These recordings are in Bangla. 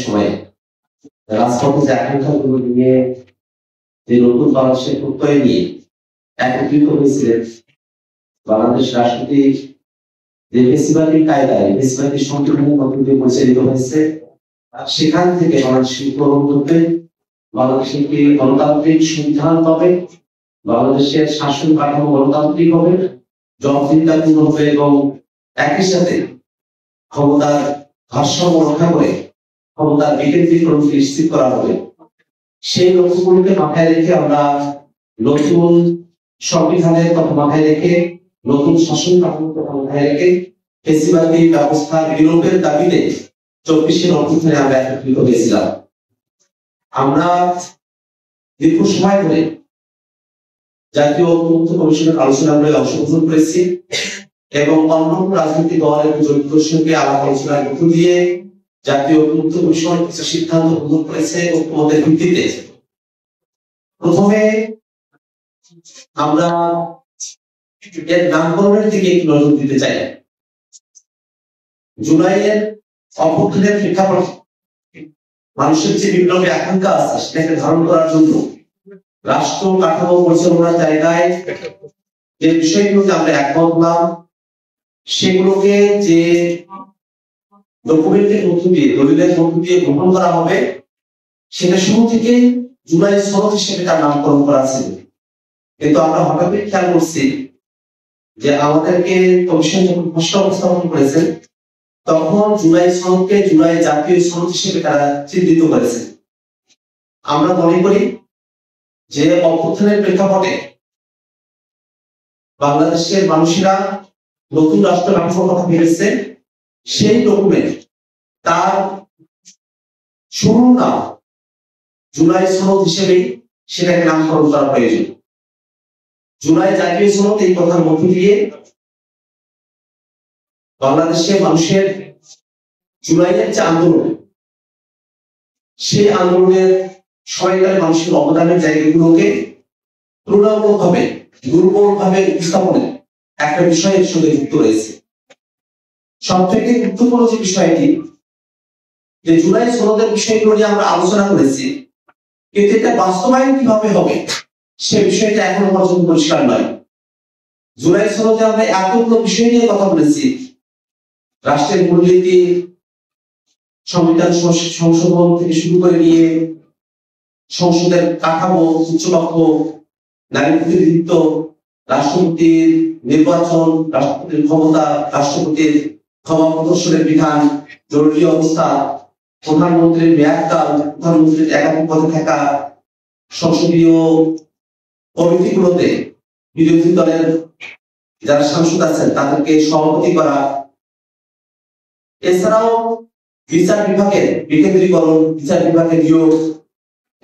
সময়ে রাজপথে যে আকাঙ্ক্ষাগুলো নিয়ে যে নতুন বাংলাদেশের প্রত্যয় নিয়ে একত্রিত হয়েছিলেন বাংলাদেশ রাষ্ট্রপতি যে ফেসিবাদী কায়দায় ফেসিবাদী সংবিধানের মধ্য দিয়ে পরিচালিত হয়েছে, সেখান থেকে বাংলাদেশের গ্রহণ করতে বাংলাদেশের কি গণতান্ত্রিক সংবিধান পাবে, বাংলাদেশের শাসন কাঠামো গণতান্ত্রিক হবে, জবাবদিহিতাপূর্ণ হবে এবং একই সাথে ক্ষমতার ভারসাম্য রক্ষা করে ক্ষমতার বিকেন্দ্রীকরণ নিশ্চিত করা হবে। সেই লক্ষ্যগুলোকে মাথায় রেখে আমরা নতুন সংবিধানের কথা মাথায় রেখে নতুন শাসন কাঠামোর কথা মাথায় রেখে ফেসিবাদী ব্যবস্থার বিলোপের দাবিতে 24শে অভ্যুত্থানে আমরা একত্রিত হয়েছিলাম। আমরা দীর্ঘ সময় ধরে জাতীয় ঐক্যমত্য কমিশনের আলোচনায় অংশগ্রহণ করেছি এবং অন্যান্য রাজনৈতিক দল এবং জড়িতদের সঙ্গে আলাপ আলোচনার মধ্য দিয়ে জাতীয় ঐক্যমত্য কমিশন কিছু সিদ্ধান্ত গ্রহণ করেছে ঐক্যমতের ভিত্তিতে। প্রথমে আমরা এর নামকরণের দিকে একটু নজর দিতে চাই। জুলাইয়ের অভ্যুত্থানের প্রেক্ষাপটে মানুষের যে বিপ্লবী আকাঙ্ক্ষা আছে সেটাকে ধারণ করার জন্য রাষ্ট্র কাঠামো পরিচালনার জায়গায় যে বিষয়গুলোতে আমরা একমত হলাম সেগুলোকে যে ডকুমেন্টের মধ্য দিয়ে দলিলের মধ্য দিয়ে গ্রহণ করা হবে সেটা শুরু থেকে জুলাই সনদ হিসেবে তার নামকরণ করা ছিল। কিন্তু আমরা হঠাৎ খেয়াল করছি যে আমাদেরকে কমিশন যখন প্রশ্ন উপস্থাপন করেছেন তখন জুলাই সনদকে জুলাই জাতীয় সনদ হিসেবে তারা চিহ্নিত করেছেন। আমরা মনে করি যে অভ্যুত্থানের প্রেক্ষাপটে বাংলাদেশের মানুষেরা নতুন রাষ্ট্র কাঠামোর কথা ভেবেছে, সেই ডকুমেন্ট তার শুরুর নাম জুলাই সনদ হিসেবে সেটাকে নামকরণ করা প্রয়োজন। জুলাই জাতীয় সনদ এই কথার মধ্য দিয়ে বাংলাদেশের মানুষের জুলাইয়ের যে আন্দোলন সেই আন্দোলনের সময়কালে মানুষের অবদানের জায়গাগুলোকে তুলনামূলকভাবে দুর্বলভাবে উপস্থাপনের একটা বিষয়ের সঙ্গে যুক্ত রয়েছে। সব থেকে গুরুত্বপূর্ণ যে বিষয়টি যে জুলাই সনদের বিষয়গুলো নিয়ে আমরা আলোচনা করেছি, কিন্তু এটা বাস্তবায়ন কিভাবে হবে সে বিষয়টা এখনো পর্যন্ত পরিষ্কার নয়। জুলাই সনদে আমরা এতগুলো বিষয় নিয়ে কথা বলেছি, রাষ্ট্রের মূলনীতি, সংবিধান সংশোধন থেকে শুরু করে নিয়ে সংসদের কাঠামো, উচ্চকক্ষ, নারী প্রতিনিধিত্ব, রাষ্ট্রপতির নির্বাচন, রাষ্ট্রপতির ক্ষমতা, রাষ্ট্রপতির ক্ষমা প্রদর্শনের বিধান, জরুরি অবস্থা, প্রধানমন্ত্রীর মেয়াদকাল, প্রধানমন্ত্রীর একাধিক পদে থাকা, সংসদীয় কমিটিগুলোতে বিরোধী দলের যারা সাংসদ আছেন তাদেরকে সভাপতি করা, এছাড়াও বিচার বিভাগের বিকেন্দ্রীকরণ, বিচার বিভাগের নিয়োগ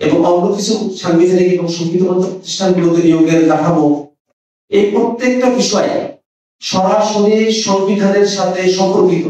এবং অন্য কিছু সাংবিধানিক এবং সংবিধিবদ্ধ প্রতিষ্ঠানগুলোতে নিয়োগের কাঠামো, এই প্রত্যেকটা বিষয়ে সরাসরি সংবিধানের সাথে সম্পর্কিত